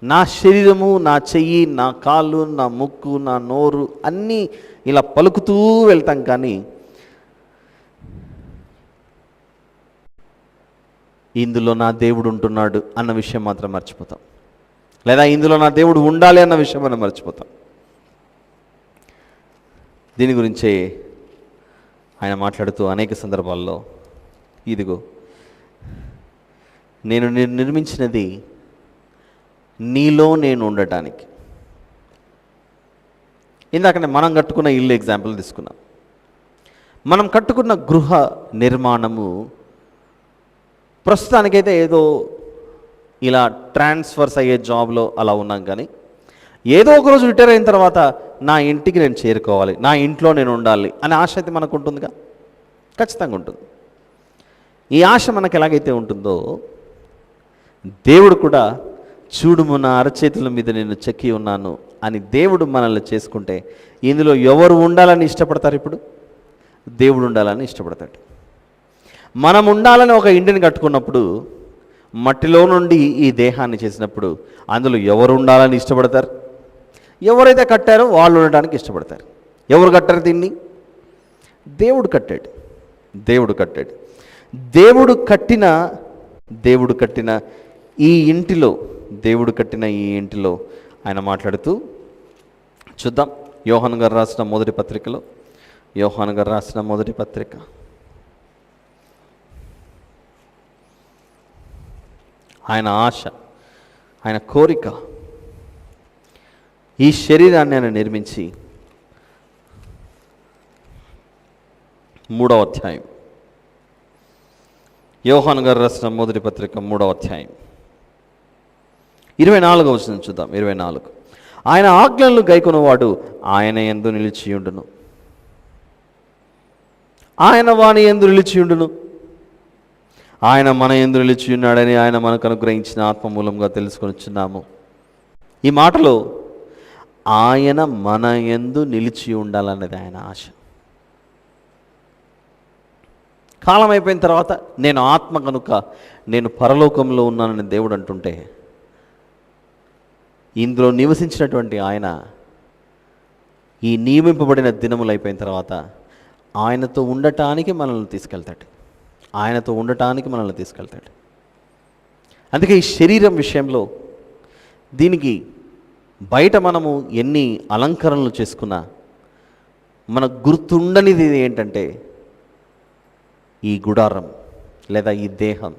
నా శరీరము, నా చెయ్యి, నా కాళ్ళు, నా ముక్కు, నా నోరు అన్నీ ఇలా పలుకుతూ వెళ్తాం, కానీ ఇందులో నా దేవుడు ఉంటున్నాడు అన్న విషయం మాత్రం మర్చిపోతాం. లేదా ఇందులో నా దేవుడు ఉండాలి అన్న విషయం మనం మర్చిపోతాం. దీని గురించే ఆయన మాట్లాడుతూ అనేక సందర్భాల్లో, ఇదిగో నేను నిర్మించినది నీలో నేను ఉండటానికి. ఇందాకనే మనం కట్టుకున్న ఇల్లు ఎగ్జాంపుల్ తీసుకున్నాం. మనం కట్టుకున్న గృహ నిర్మాణము ప్రస్తుతానికైతే ఏదో ఇలా ట్రాన్స్ఫర్స్ అయ్యే జాబ్లో అలా ఉన్నాం, కానీ ఏదో ఒక రోజు రిటైర్ అయిన తర్వాత నా ఇంటికి నేను చేరుకోవాలి, నా ఇంట్లో నేను ఉండాలి అనే ఆశ అయితే మనకు ఉంటుందిగా, ఖచ్చితంగా ఉంటుంది. ఈ ఆశ మనకు ఎలాగైతే ఉంటుందో, దేవుడు కూడా చూడుము నా అరచేతుల మీద నేను చెక్కి ఉన్నాను అని దేవుడు మనల్ని చేసుకుంటే, ఇందులో ఎవరు ఉండాలని ఇష్టపడతారు? ఇప్పుడు దేవుడు ఉండాలని ఇష్టపడతాడు. మనం ఉండాలని ఒక ఇంటిని కట్టుకున్నప్పుడు, మట్టిలో నుండి ఈ దేహాన్ని చేసినప్పుడు అందులో ఎవరు ఉండాలని ఇష్టపడతారు? ఎవరైతే కట్టారో వాళ్ళు ఉండడానికి ఇష్టపడతారు. ఎవరు కట్టారు దీన్ని? దేవుడు కట్టాడు. దేవుడు కట్టాడు. దేవుడు కట్టిన ఈ ఇంటిలో, దేవుడు కట్టిన ఈ ఇంటిలో ఆయన మాట్లాడుతూ చూద్దాం. యోహాను గారు రాసిన మొదటి పత్రికలో, యోహాను గారు రాసిన మొదటి పత్రిక ఆయన ఆశ, ఆయన కోరిక, ఈ శరీరాన్ని ఆయన నిర్మించి 3వ అధ్యాయం, యోహాను గారు రాసిన మొదటి పత్రిక 3వ అధ్యాయం 24వ వచనం చూద్దాం. 24. ఆయన ఆజ్ఞలను గైకొనువాడు ఆయన యందు నిలిచియుండును, ఆయన వాని యందు నిలిచియుండును, ఆయన మన యందు నిలిచియున్నాడని ఆయన మనకు అనుగ్రహించిన ఆత్మ మూలంగా తెలుసుకొనిచున్నాము. ఈ మాటలో ఆయన మన యందు నిలిచి ఉండాలన్నది ఆయన ఆశ. కాలం అయిపోయిన తర్వాత నేను ఆత్మ కనుక నేను పరలోకంలో ఉన్నానని దేవుడు అంటుంటే, ఇందులో నివసించినటువంటి ఆయన ఈ నియమింపబడిన దినములు అయిపోయిన తర్వాత ఆయనతో ఉండటానికి మనల్ని తీసుకెళ్తాడు. ఆయనతో ఉండటానికి మనల్ని తీసుకెళ్తాడు. అందుకే ఈ శరీరం విషయంలో దీనికి బయట మనము ఎన్ని అలంకరణలు చేసుకున్నా మనకు గుర్తుండనిది ఏంటంటే, ఈ గుడారం లేదా ఈ దేహం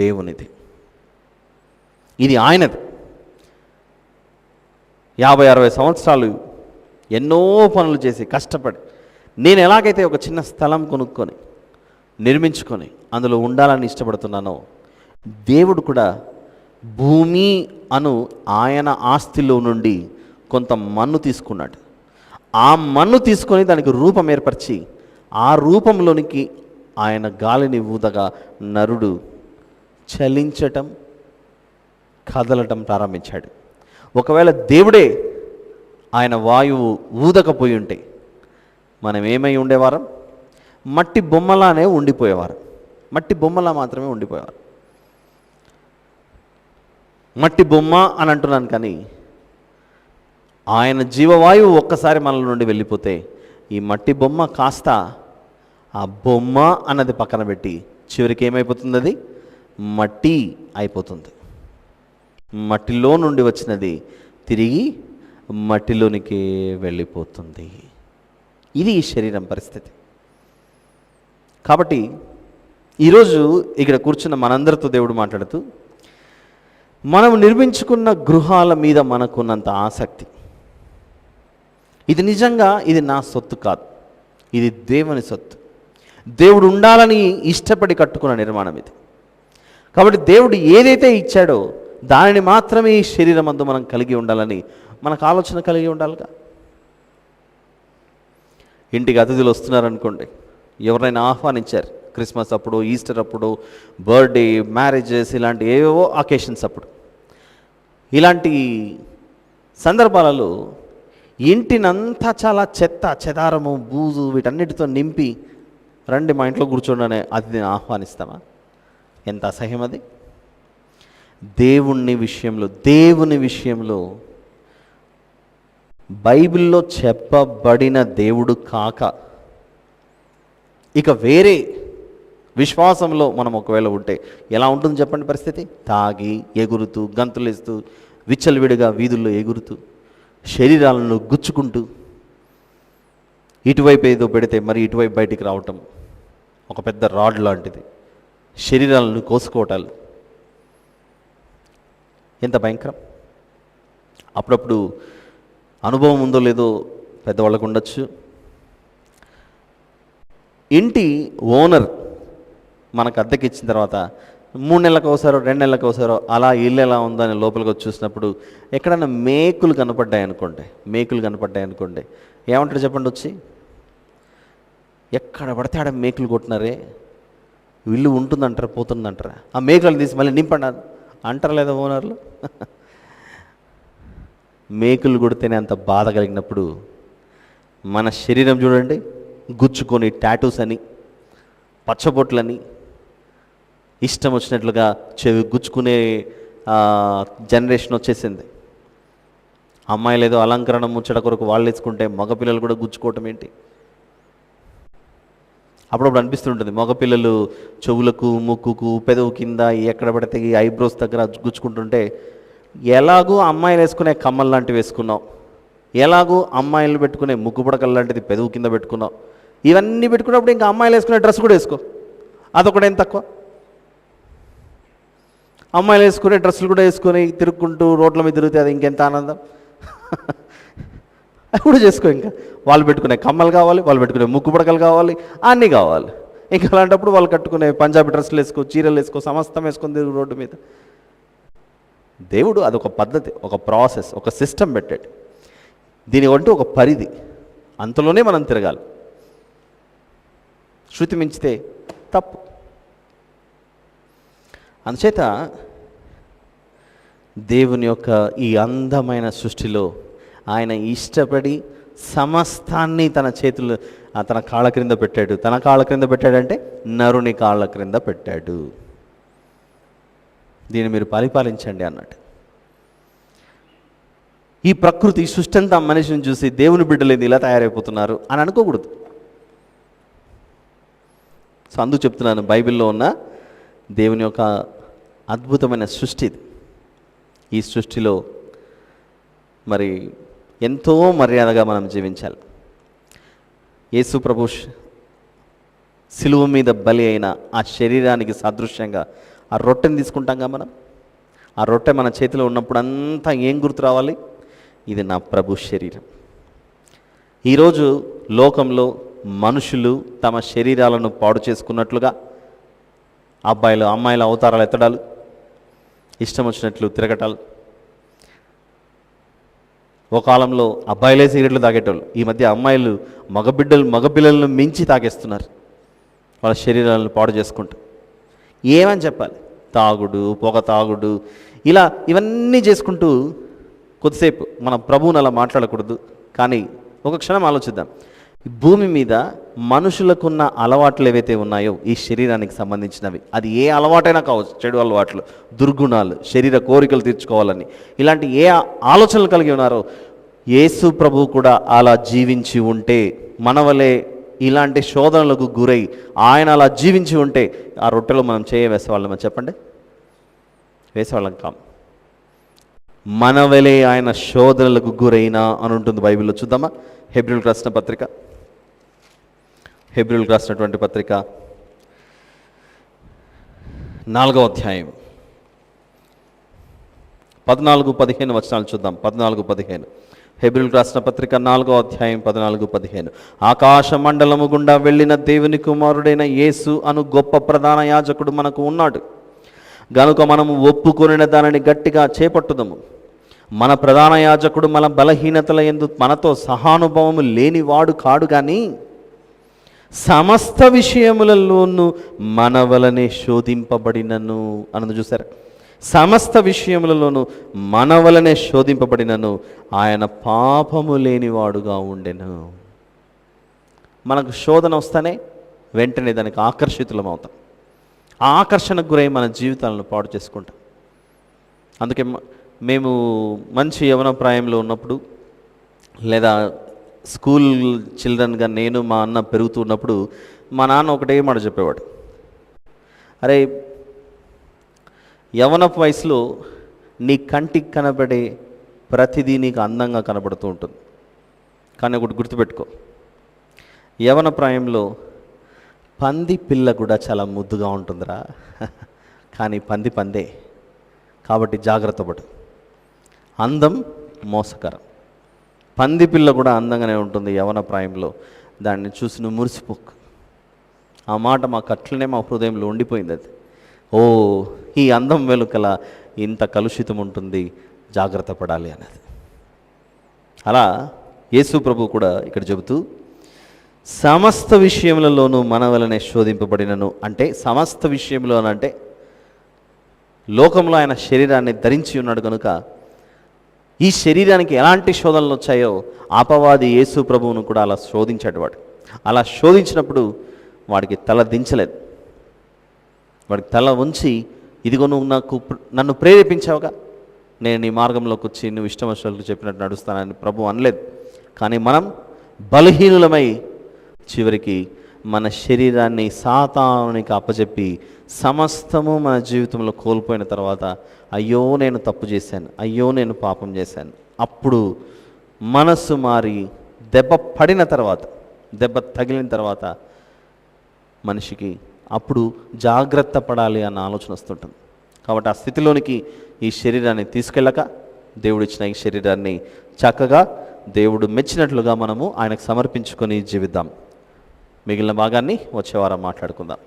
దేవునిది, ఇది ఆయనది. 50-60 సంవత్సరాలు ఎన్నో పనులు చేసి కష్టపడి, నేను ఎలాగైతే ఒక చిన్న స్థలం కొనుక్కొని నిర్మించుకొని అందులో ఉండాలని ఇష్టపడుతున్నానో, దేవుడు కూడా భూమి అను ఆయన ఆస్తిలో నుండి కొంత మన్ను తీసుకున్నాడు. ఆ మన్ను తీసుకొని దానికి రూపం ఏర్పరిచి, ఆ రూపంలోనికి ఆయన గాలిని ఊదగా నరుడు చలించటం, కదలటం ప్రారంభించాడు. ఒకవేళ దేవుడే ఆయన వాయువు ఊదకపోయి ఉంటే మనం ఏమై ఉండేవారం? మట్టి బొమ్మలానే ఉండిపోయేవారు. మట్టి బొమ్మలా మాత్రమే ఉండిపోయేవారు. మట్టి బొమ్మ అని అంటున్నాను, కానీ ఆయన జీవవాయువు ఒక్కసారి మనల నుండి వెళ్ళిపోతే ఈ మట్టి బొమ్మ కాస్త ఆ బొమ్మ అన్నది పక్కన పెట్టి చివరికి ఏమైపోతుంది? అది మట్టి అయిపోతుంది. మట్టిలో నుండి వచ్చినది తిరిగి మట్టిలోనికి వెళ్ళిపోతుంది. ఇది ఈ శరీరం పరిస్థితి. కాబట్టి ఈరోజు ఇక్కడ కూర్చున్న మనందరితో దేవుడు మాట్లాడుతూ, మనం నిర్మించుకున్న గృహాల మీద మనకున్నంత ఆసక్తి, ఇది నిజంగా ఇది నా సొత్తు కాదు, ఇది దేవుని సొత్తు. దేవుడు ఉండాలని ఇష్టపడి కట్టుకున్న నిర్మాణం ఇది. కాబట్టి దేవుడు ఏదైతే ఇచ్చాడో దానిని మాత్రమే ఈ శరీరం అందు మనం కలిగి ఉండాలని మనకు ఆలోచన కలిగి ఉండాలిగా. ఇంటికి అతిథులు వస్తున్నారనుకోండి, ఎవరైనా ఆహ్వానించారు, క్రిస్మస్ అప్పుడు, ఈస్టర్ అప్పుడు, బర్త్డే, మ్యారేజెస్, ఇలాంటి ఏవేవో అకేషన్స్ అప్పుడు, ఇలాంటి సందర్భాలలో ఇంటినంతా చాలా చెత్త చెదారము బూజు వీటన్నిటితో నింపి రండి మా ఇంట్లో కూర్చోండి అతిథిని ఆహ్వానిస్తామా? ఎంత అసహ్యం అది. దేవుని విషయంలో బైబిల్లో చెప్పబడిన దేవుడు కాక ఇక వేరే విశ్వాసంలో మనం ఒకవేళ ఉంటే ఎలా ఉంటుంది చెప్పండి పరిస్థితి? తాగి ఎగురుతూ గంతులేస్తూ విచ్చలవిడిగా వీధుల్లో ఎగురుతూ శరీరాలను గుచ్చుకుంటూ ఇటువైపు ఏదో పెడితే మరి ఇటువైపు బయటికి రావటం ఒక పెద్ద రాడ్ లాంటిది, శరీరాలను కోసుకోవటాలు, ఎంత భయంకరం. అప్పుడప్పుడు అనుభవం ఉందో లేదో పెద్దవాళ్ళకు ఉండొచ్చు. ఇంటి ఓనర్ మనకు అద్దెకి ఇచ్చిన తర్వాత 3 నెలలకు ఒకసారో 2 నెలలకు ఒకసారో అలా ఇల్లు ఎలా ఉందని లోపలికి వచ్చి చూసినప్పుడు ఎక్కడైనా మేకులు కనపడ్డాయి అనుకోండి, ఏమంటారు చెప్పండి? వచ్చి ఎక్కడ పడితే ఆడ మేకులు కొట్టినారే, ఇల్లు ఉంటుందంటారా పోతుందంటారా, ఆ మేకులను తీసి మళ్ళీ నింపండి అంటారా లేదా ఓనర్లు? మేకులు కొడితేనే అంత బాధ కలిగినప్పుడు మన శరీరం చూడండి, గుచ్చుకొని టాటూస్ అని, పచ్చబొట్లని, ఇష్టం వచ్చినట్లుగా చెవి గుచ్చుకునే జనరేషన్ వచ్చేసింది. అమ్మాయిలు ఏదో అలంకరణ ముచ్చట కొరకు వాళ్ళు వేసుకుంటే మగపిల్లలు కూడా గుచ్చుకోవటం ఏంటి? అప్పుడప్పుడు అనిపిస్తుంటుంది, మగపిల్లలు చెవులకు, ముక్కుకు, పెదవు కింద ఎక్కడ పడితే ఈ ఐబ్రోస్ దగ్గర గుచ్చుకుంటుంటే, ఎలాగూ అమ్మాయిలు వేసుకునే కమ్మలు లాంటివి వేసుకున్నావు, ఎలాగూ అమ్మాయిలు పెట్టుకునే ముక్కు పుడకలు లాంటిది పెదవు కింద పెట్టుకున్నావు, ఇవన్నీ పెట్టుకున్నప్పుడు ఇంకా అమ్మాయిలు వేసుకునే డ్రెస్ కూడా వేసుకో, అదొకటేం తక్కువ. అమ్మాయిలు వేసుకునే డ్రెస్సులు కూడా వేసుకొని తిరుక్కుంటూ రోడ్ల మీద తిరిగితే అది ఇంకెంత ఆనందం. అది కూడా చేసుకో. ఇంకా వాళ్ళు పెట్టుకునే కమ్మలు కావాలి, వాళ్ళు పెట్టుకునే ముక్కు పుడకలు కావాలి, అన్నీ కావాలి. ఇంకా అలాంటప్పుడు వాళ్ళు కట్టుకునే పంజాబీ డ్రెస్సులు వేసుకో, చీరలు వేసుకో, సమస్తం వేసుకొని తిరుగు రోడ్డు మీద. దేవుడు అదొక పద్ధతి, ఒక ప్రాసెస్, ఒక సిస్టమ్ పెట్టాడు. దీని అంటూ ఒక పరిధి, అంతలోనే మనం తిరగాలి. శృతి మించితే తప్పు. అందుచేత దేవుని యొక్క ఈ అందమైన సృష్టిలో ఆయన ఇష్టపడి సమస్తాన్ని తన చేతులు తన కాళ్ళ క్రింద పెట్టాడు. తన కాళ్ళ క్రింద పెట్టాడంటే నరుని కాళ్ళ క్రింద పెట్టాడు. దీన్ని మీరు పరిపాలించండి అన్నట్టు. ఈ ప్రకృతి సృష్టి అంతా మనిషిని చూసి దేవుని బిడ్డలేది ఇలా తయారైపోతున్నారు అని అనుకోకూడదు. సో అందుకు చెప్తున్నాను, బైబిల్లో ఉన్న దేవుని యొక్క అద్భుతమైన సృష్టి ఇది. ఈ సృష్టిలో మరి ఎంతో మర్యాదగా మనం జీవించాలి. యేసు ప్రభు సిలువ మీద బలి అయిన ఆ శరీరానికి సాదృశ్యంగా ఆ రొట్టెని తీసుకుంటాంగా మనం. ఆ రొట్టె మన చేతిలో ఉన్నప్పుడు అంతా ఏం గుర్తు రావాలి? ఇది నా ప్రభు శరీరం. ఈరోజు లోకంలో మనుషులు తమ శరీరాలను పాడు చేసుకున్నట్లుగా అమ్మాయిల అవతారాలు ఎత్తడాలు, ఇష్టం వచ్చినట్లు తిరగటాలు. ఒక కాలంలో అబ్బాయిలే సిగరెట్లు తాగేటోళ్ళు, ఈ మధ్య అమ్మాయిలు మగపిల్లలను మించి తాగేస్తున్నారు వాళ్ళ శరీరాలను పాడు చేసుకుంటూ. ఏమని చెప్పాలి? తాగుడు, పొగ తాగుడు, ఇలా ఇవన్నీ చేసుకుంటూ కొద్దిసేపు మన ప్రభువుని అలా మాట్లాడకూడదు. కానీ ఒక క్షణం ఆలోచిద్దాం. భూమి మీద మనుషులకున్న అలవాట్లు ఏవైతే ఉన్నాయో ఈ శరీరానికి సంబంధించినవి, అది ఏ అలవాటైనా కావచ్చు, చెడు అలవాట్లు, దుర్గుణాలు, శరీర కోరికలు తీర్చుకోవాలని ఇలాంటి ఏ ఆలోచనలు కలిగి ఉన్నారో యేసు ప్రభువు కూడా అలా జీవించి ఉంటే, మనవలే ఇలాంటి శోధనలకు గురై ఆయన అలా జీవించి ఉంటే ఆ రొట్టెలో మనం వేసేవాళ్ళమని చెప్పండి? వేసేవాళ్ళం కాం. మనవలే ఆయన శోధనలకు గురైన అని ఉంటుంది బైబిల్లో. చూద్దామా? హెబ్రీయులకు రాసిన పత్రిక, హెబ్రీయులకు రాసినటువంటి పత్రిక 4వ అధ్యాయం 14-15 వచనాలు చూద్దాం. 14-15 హెబ్రీయులకు రాసిన పత్రిక 4వ అధ్యాయం 14-15. ఆకాశ మండలము గుండా వెళ్ళిన దేవుని కుమారుడైన యేసు అను గొప్ప ప్రధాన యాజకుడు మనకు ఉన్నాడు గనుక మనము ఒప్పుకొనిన దానిని గట్టిగా చేపట్టుదము. మన ప్రధాన యాజకుడు మన బలహీనతల యందు మనతో సహానుభవము లేనివాడు కాడు కానీ సమస్త విషయములలోనూ మన వలనే శోధింపబడినను అన్నది చూసారా? సమస్త విషయములలోనూ మన వలనే శోధింపబడినను ఆయన పాపము లేనివాడుగా ఉండెను. మనకు శోధన వస్తేనే వెంటనే దానికి ఆకర్షితులం అవుతాం. ఆ ఆకర్షణకు గురై మన జీవితాలను పాడు చేసుకుంటాం. అందుకే మేము మంచి యవ్వన ప్రాయంలో ఉన్నప్పుడు, లేదా స్కూల్ చిల్డ్రన్గా నేను మా అన్న పెరుగుతూ ఉన్నప్పుడు మా నాన్న ఒకటే మాట చెప్పేవాడు, అరే యవ్వనపు వయసులో నీ కంటికి కనబడే ప్రతిదీ నీకు అందంగా కనబడుతూ ఉంటుంది, కానీ ఒకటి గుర్తుపెట్టుకో, యవ్వన ప్రాయంలో పంది పిల్ల కూడా చాలా ముద్దుగా ఉంటుందిరా, కానీ పంది పందే, కాబట్టి జాగ్రత్త పడు. అందం మోసకరం. పంది పిల్ల కూడా అందంగానే ఉంటుంది యవ్వన ప్రాయంలో, దాన్ని చూసి నువ్వు మురిసిపోకు. ఆ మాట మాకు అట్లనే మా హృదయంలో ఉండిపోయింది. అది ఓ ఈ అందం వెలుకల ఇంత కలుషితం ఉంటుంది, జాగ్రత్త పడాలి అనేది. అలా యేసు ప్రభు కూడా ఇక్కడ చెబుతూ సమస్త విషయములలోనూ మన వలనే శోధింపబడినను అంటే, సమస్త విషయంలో అంటే లోకంలో ఆయన శరీరాన్ని ధరించి ఉన్నాడు కనుక ఈ శరీరానికి ఎలాంటి శోధనలు వచ్చాయో అపవాది యేసు ప్రభువును కూడా అలా శోధించాడు. అలా శోధించినప్పుడు వాడికి తల దించలేదు. వాడికి తల ఉంచి, ఇదిగో నువ్వు నన్ను ప్రేరేపించావుగా, నేను నీ మార్గంలోకి వచ్చి నువ్వు ఇష్టం వచ్చినట్లు చెప్పినట్టు నడుస్తానని ప్రభు అనలేదు. కానీ మనం బలహీనులమై చివరికి మన శరీరాన్ని సాతానునికి అప్పచెప్పి సమస్తము మన జీవితంలో కోల్పోయిన తర్వాత అయ్యో నేను తప్పు చేశాను, అయ్యో నేను పాపం చేశాను, అప్పుడు మనస్సు మారి దెబ్బ పడిన తర్వాత, దెబ్బ తగిలిన తర్వాత మనిషికి అప్పుడు జాగ్రత్త పడాలి అన్న ఆలోచన వస్తుంటుంది. కాబట్టి ఆ స్థితిలోనికి ఈ శరీరాన్ని తీసుకెళ్ళక దేవుడిచ్చిన ఈ శరీరాన్ని చక్కగా దేవుడు మెచ్చినట్లుగా మనము ఆయనకు సమర్పించుకొని జీవిద్దాం. మిగిలిన భాగాన్ని వచ్చే వారం మాట్లాడుకుందాం.